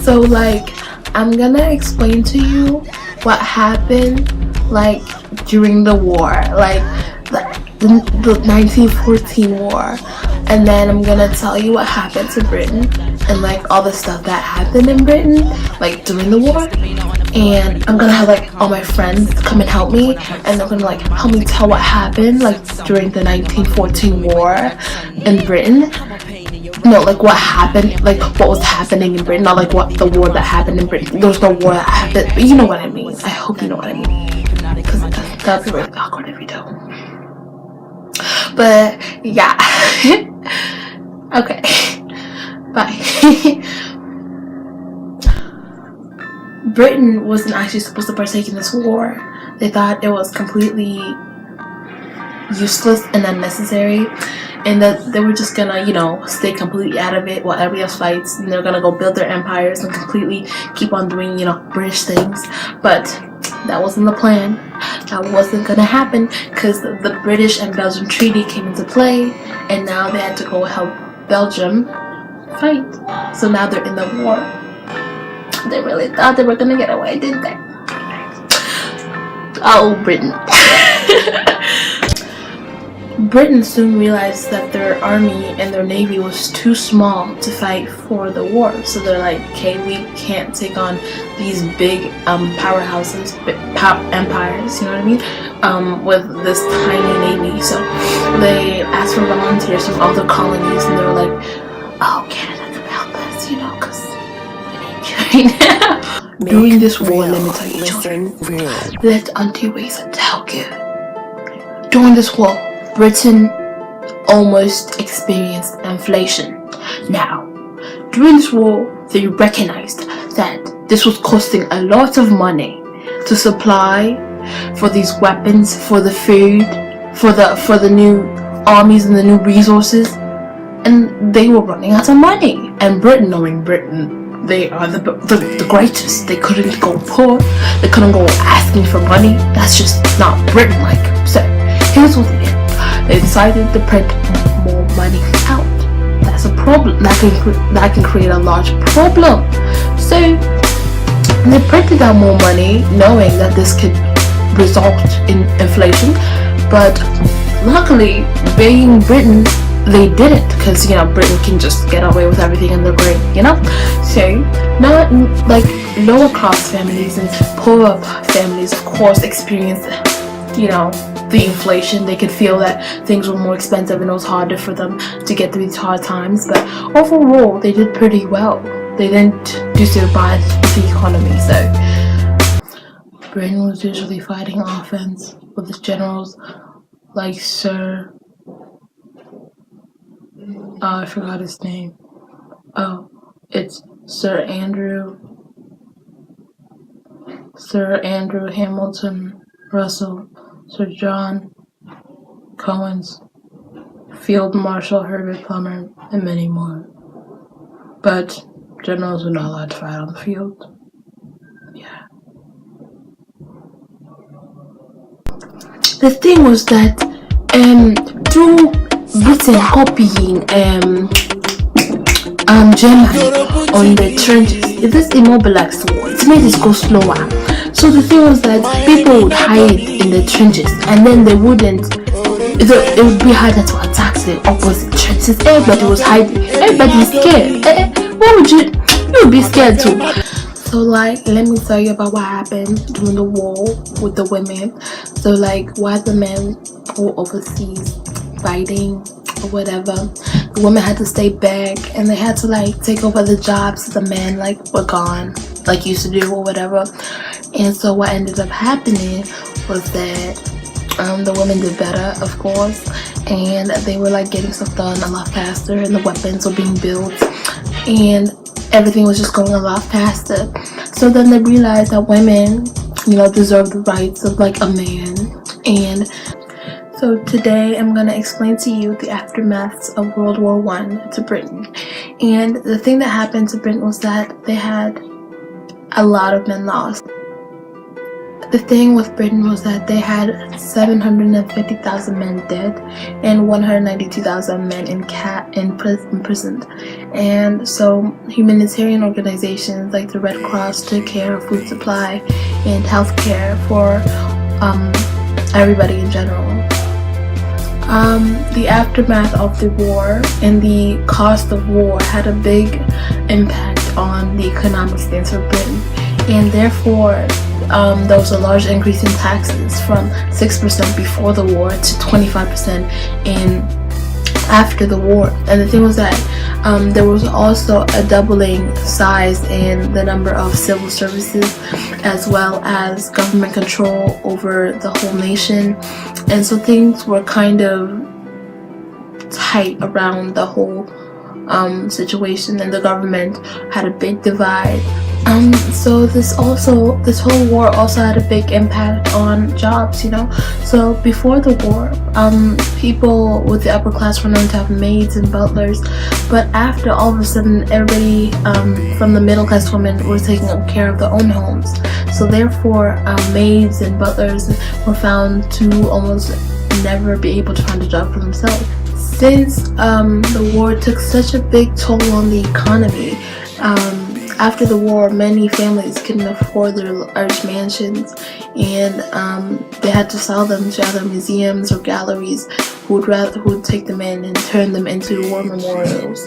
So like, I'm gonna explain to you what happened like during the war, like the 1914 war, and then I'm gonna tell you what happened to Britain and like all the stuff that happened in Britain like during the war. And I'm gonna have like all my friends come and help me, and they're gonna like help me tell what happened like during the 1914 war in Britain. No, like what happened, like what was happening in Britain, not like what the war that happened in Britain. There was no war that happened, but you know what I mean. I hope you know what I mean, because that'd be really awkward if you don't. But yeah. Okay. Bye. Britain wasn't actually supposed to partake in this war. They thought it was completely useless and unnecessary, and that they were just gonna, you know, stay completely out of it while everybody else fights, and they're gonna go build their empires and completely keep on doing, you know, British things. But that wasn't the plan. That wasn't gonna happen, because the British and Belgium treaty came into play, and now they had to go help Belgium fight. So now they're in the war. They really thought they were gonna get away, didn't they? Oh, Britain. Britain soon realized that their army and their navy was too small to fight for the war. So they're like, okay, we can't take on these big powerhouses, empires, you know what I mean, with this tiny navy. So they asked for volunteers from all the colonies, and they were like, oh, Canada, come help us, you know, because we need you right now. During this war, let me tell you, children, let Auntie Raisin tell you. During this war, Britain almost experienced inflation. Now, during this war, they recognized that this was costing a lot of money to supply for these weapons, for the food, for the new armies and the new resources, and they were running out of money. And Britain, knowing Britain, they are the greatest. They couldn't go poor. They couldn't go asking for money. That's just not Britain-like. So here's what they did. They decided to print more money out. That's a problem. That can create a large problem. So they printed out more money, knowing that this could result in inflation. But luckily, being Britain, they didn't, because, you know, Britain can just get away with everything and they're great, you know. So not like lower class families and poorer families, of course, experienced, you know, the inflation. They could feel that things were more expensive and it was harder for them to get through these hard times. But overall, they did pretty well. They didn't do so bad with the economy. So Britain was usually fighting offense with the generals like Sir, I forgot his name. Oh, it's Sir Andrew Hamilton Russell, Sir John Cohen's, Field Marshal Herbert Plummer, and many more. But generals were not allowed to fight on the field. Yeah. The thing was that through Britain copying Germany on the trenches, this immobilized the war. It made it go slower. So the thing was that people would hide in the trenches, and then they wouldn't. It would be harder to attack the opposite trenches. Everybody was hiding. Everybody is scared. Why would you? You would be scared too. So like, let me tell you about what happened during the war with the women. So like, while the men were overseas fighting or whatever, the women had to stay back and they had to like take over the jobs the men like were gone, like used to do or whatever. And so what ended up happening was that the women did better, of course, and they were like getting stuff done a lot faster, and the weapons were being built, and everything was just going a lot faster. So then they realized that women, deserve the rights of like a man. And so today I'm gonna explain to you the aftermaths of World War I to Britain. And the thing that happened to Britain was that they had a lot of men lost. The thing with Britain was that they had 750,000 men dead and 192,000 men imprisoned. And so humanitarian organizations like the Red Cross took care of food supply and health care for everybody in general. The aftermath of the war and the cost of war had a big impact on the economic stance of Britain, and therefore there was a large increase in taxes from 6% before the war to 25% after the war. And the thing was that there was also a doubling size in the number of civil services, as well as government control over the whole nation. And so things were kind of tight around the whole situation, and the government had a big divide. So this whole war also had a big impact on jobs, So before the war, people with the upper class were known to have maids and butlers, but after, all of a sudden, everybody from the middle class women were taking care of their own homes. So therefore, maids and butlers were found to almost never be able to find a job for themselves. Since the war took such a big toll on the economy, after the war, many families couldn't afford their large mansions, and they had to sell them to other museums or galleries who would take them in and turn them into war memorials.